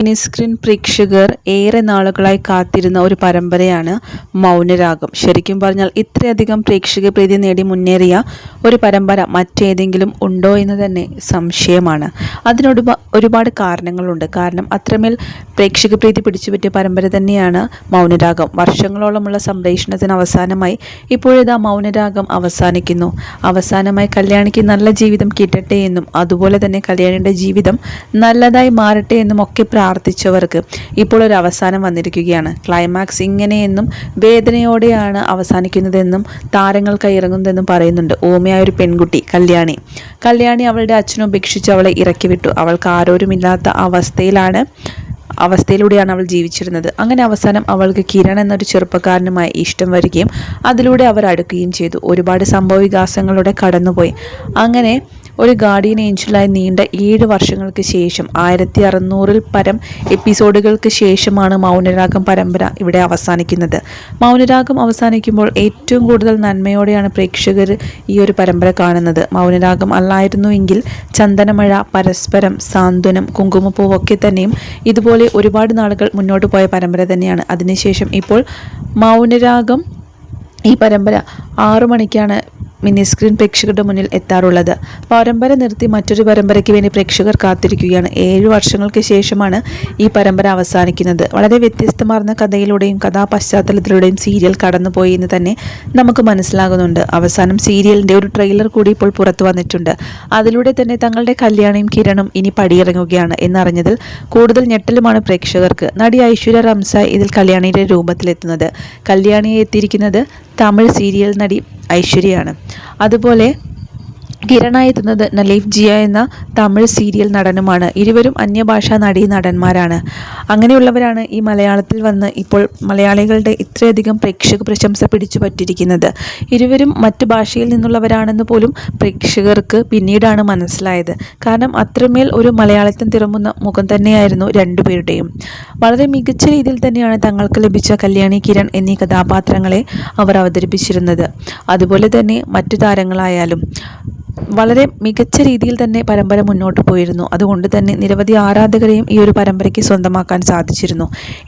Mini screen പ്രേക്ഷകർ ഏറെ നാളുകളായി കാത്തിരുന്ന ഒരു പരമ്പരയാണ് മൗനരാഗം. ശരിക്കും പറഞ്ഞാൽ ഇത്രയധികം പ്രേക്ഷക പ്രീതി നേടി മുന്നേറിയ ഒരു പരമ്പര മറ്റേതെങ്കിലും ഉണ്ടോ എന്ന് തന്നെ സംശയമാണ്. ഒരുപാട് കാരണങ്ങളുണ്ട്. കാരണം അത്രമേൽ പ്രേക്ഷക പ്രീതി പിടിച്ചുപറ്റിയ പരമ്പര തന്നെയാണ് മൗനരാഗം. വർഷങ്ങളോളമുള്ള സംപ്രേഷണത്തിന് അവസാനമായി ഇപ്പോഴിതാ മൗനരാഗം അവസാനിക്കുന്നു. അവസാനമായി കല്യാണിക്ക് നല്ല ജീവിതം കിട്ടട്ടെ എന്നും അതുപോലെ തന്നെ കല്യാണിയുടെ ജീവിതം നല്ലതായി മാറട്ടെ എന്നും ഒക്കെ പ്രാർത്ഥിച്ചവർക്ക് ഇപ്പോൾ ഒരു അവസാനം വന്നിരിക്കുകയാണ്. ക്ലൈമാക്സ് ഇങ്ങനെയെന്നും വേദനയോടെയാണ് അവസാനിക്കുന്നതെന്നും താരങ്ങൾ കൈയിറങ്ങുന്നതെന്നും പറയുന്നുണ്ട്. ഓമയായ ഒരു പെൺകുട്ടി കല്യാണി അവളുടെ അച്ഛനെ ഉപേക്ഷിച്ച് അവളെ ഇറക്കി വിട്ടു. അവൾക്ക് ആരോരുമില്ലാത്ത അവസ്ഥയിലൂടെയാണ് അവൾ ജീവിച്ചിരുന്നത്. അങ്ങനെ അവസാനം അവൾക്ക് കിരൺ എന്നൊരു ചെറുപ്പക്കാരനുമായി ഇഷ്ടം വരികയും അതിലൂടെ അവർ അടുക്കുകയും ചെയ്തു. ഒരുപാട് സംഭവ വികാസങ്ങളുടെ കടന്നുപോയി. അങ്ങനെ ഒരു ഗാർഡിയൻ ഏഞ്ചലായി നീണ്ട 7 വർഷങ്ങൾക്ക് ശേഷം 1600-ൽ പരം എപ്പിസോഡുകൾക്ക് ശേഷമാണ് മൗനരാഗം പരമ്പര ഇവിടെ അവസാനിക്കുന്നത്. മൗനരാഗം അവസാനിക്കുമ്പോൾ ഏറ്റവും കൂടുതൽ നന്മയോടെയാണ് പ്രേക്ഷകർ ഈ ഒരു പരമ്പര കാണുന്നത്. മൗനരാഗം അല്ലായിരുന്നുവെങ്കിൽ ചന്ദനമഴ, പരസ്പരം, സാന്ത്വനം, കുങ്കുമപ്പൂവൊക്കെ തന്നെയും ഇതുപോലെ ഒരുപാട് നാളുകൾ മുന്നോട്ട് പോയ പരമ്പര തന്നെയാണ്. അതിനുശേഷം ഇപ്പോൾ മൗനരാഗം ഈ പരമ്പര 6 മണിക്കാണ് മിനി സ്ക്രീൻ പ്രേക്ഷകരുടെ മുന്നിൽ എത്താറുള്ളത്. പരമ്പര നിർത്തി മറ്റൊരു പരമ്പരയ്ക്ക് വേണ്ടി പ്രേക്ഷകർ കാത്തിരിക്കുകയാണ്. 7 വർഷങ്ങൾക്ക് ശേഷമാണ് ഈ പരമ്പര അവസാനിക്കുന്നത്. വളരെ വ്യത്യസ്തമാർന്ന കഥയിലൂടെയും കഥാപശ്ചാത്തലത്തിലൂടെയും സീരിയൽ കടന്നുപോയി എന്ന് തന്നെ നമുക്ക് മനസ്സിലാകുന്നുണ്ട്. അവസാനം സീരിയലിൻ്റെ ഒരു ട്രെയിലർ കൂടി ഇപ്പോൾ പുറത്തു വന്നിട്ടുണ്ട്. അതിലൂടെ തന്നെ തങ്ങളുടെ കല്യാണിയും കിരണും ഇനി പടിയിറങ്ങുകയാണ് എന്നറിഞ്ഞതിൽ കൂടുതൽ ഞെട്ടലുമാണ് പ്രേക്ഷകർക്ക്. നടി ഐശ്വര്യ റംസായ് ഇതിൽ കല്യാണിയുടെ രൂപത്തിലെത്തുന്നത്. കല്യാണിയെ എത്തിയിരിക്കുന്നത് തമിഴ് സീരിയൽ നടി ഐശ്വര്യയാണ്. അതുപോലെ കിരണായി എത്തുന്നത് നലീഫ് ജിയ എന്ന തമിഴ് സീരിയൽ നടനുമാണ്. ഇരുവരും അന്യഭാഷാ നടന്മാരാണ്. അങ്ങനെയുള്ളവരാണ് ഈ മലയാളത്തിൽ വന്ന് ഇപ്പോൾ മലയാളികളുടെ ഇത്രയധികം പ്രേക്ഷക പ്രശംസ പിടിച്ചു പറ്റിയിരിക്കുന്നത്. ഇരുവരും മറ്റ് ഭാഷയിൽ നിന്നുള്ളവരാണെന്ന് പോലും പ്രേക്ഷകർക്ക് പിന്നീടാണ് മനസ്സിലായത്. കാരണം അത്രമേൽ ഒരു മലയാളത്തിൽ തിറങ്ങുന്ന മുഖം തന്നെയായിരുന്നു രണ്ടുപേരുടെയും. വളരെ മികച്ച രീതിയിൽ തന്നെയാണ് തങ്ങൾക്ക് ലഭിച്ച കല്യാണി, കിരൺ എന്നീ കഥാപാത്രങ്ങളെ അവർ അവതരിപ്പിച്ചിരുന്നത്. അതുപോലെ തന്നെ മറ്റു താരങ്ങളായാലും വളരെ മികച്ച രീതിയിൽ തന്നെ പരമ്പര മുന്നോട്ട് പോയിരുന്നു. അതുകൊണ്ട് തന്നെ നിരവധി ആരാധകരെയും ഈ ഒരു പരമ്പരയ്ക്ക് സ്വന്തമാക്കാൻ സാധിച്ചിരുന്നു.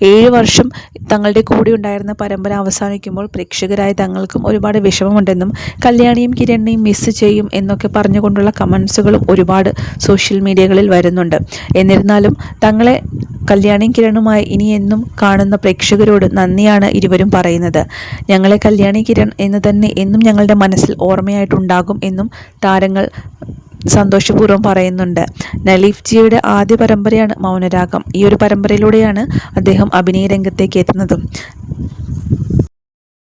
7 വർഷം തങ്ങളുടെ കൂടെ ഉണ്ടായിരുന്ന പരമ്പര അവസാനിക്കുമ്പോൾ പ്രേക്ഷകരായ തങ്ങൾക്കും ഒരുപാട് വിഷമമുണ്ടെന്നും കല്യാണിയും കിരണിനെയും മിസ് ചെയ്യും എന്നൊക്കെ പറഞ്ഞുകൊണ്ടുള്ള കമൻസുകളും ഒരുപാട് സോഷ്യൽ മീഡിയകളിൽ വരുന്നുണ്ട്. എന്നിരുന്നാലും തങ്ങളെ കല്യാണിയും കിരണുമായി ഇനി എന്നും കാണുന്ന പ്രേക്ഷകരോട് നന്ദിയാണ് ഇരുവരും പറയുന്നത്. ഞങ്ങളെ കല്യാണി, കിരൺ എന്ന് തന്നെ എന്നും ഞങ്ങളുടെ മനസ്സിൽ ഓർമ്മയായിട്ടുണ്ടാകും എന്നും താരങ്ങൾ സന്തോഷപൂർവ്വം പറയുന്നുണ്ട്. നലീഫ് ജിയുടെ ആദ്യ പരമ്പരയാണ് മൗനരാഗം. ഈ ഒരു പരമ്പരയിലൂടെയാണ് അദ്ദേഹം അഭിനയ രംഗത്തേക്ക് എത്തുന്നതും.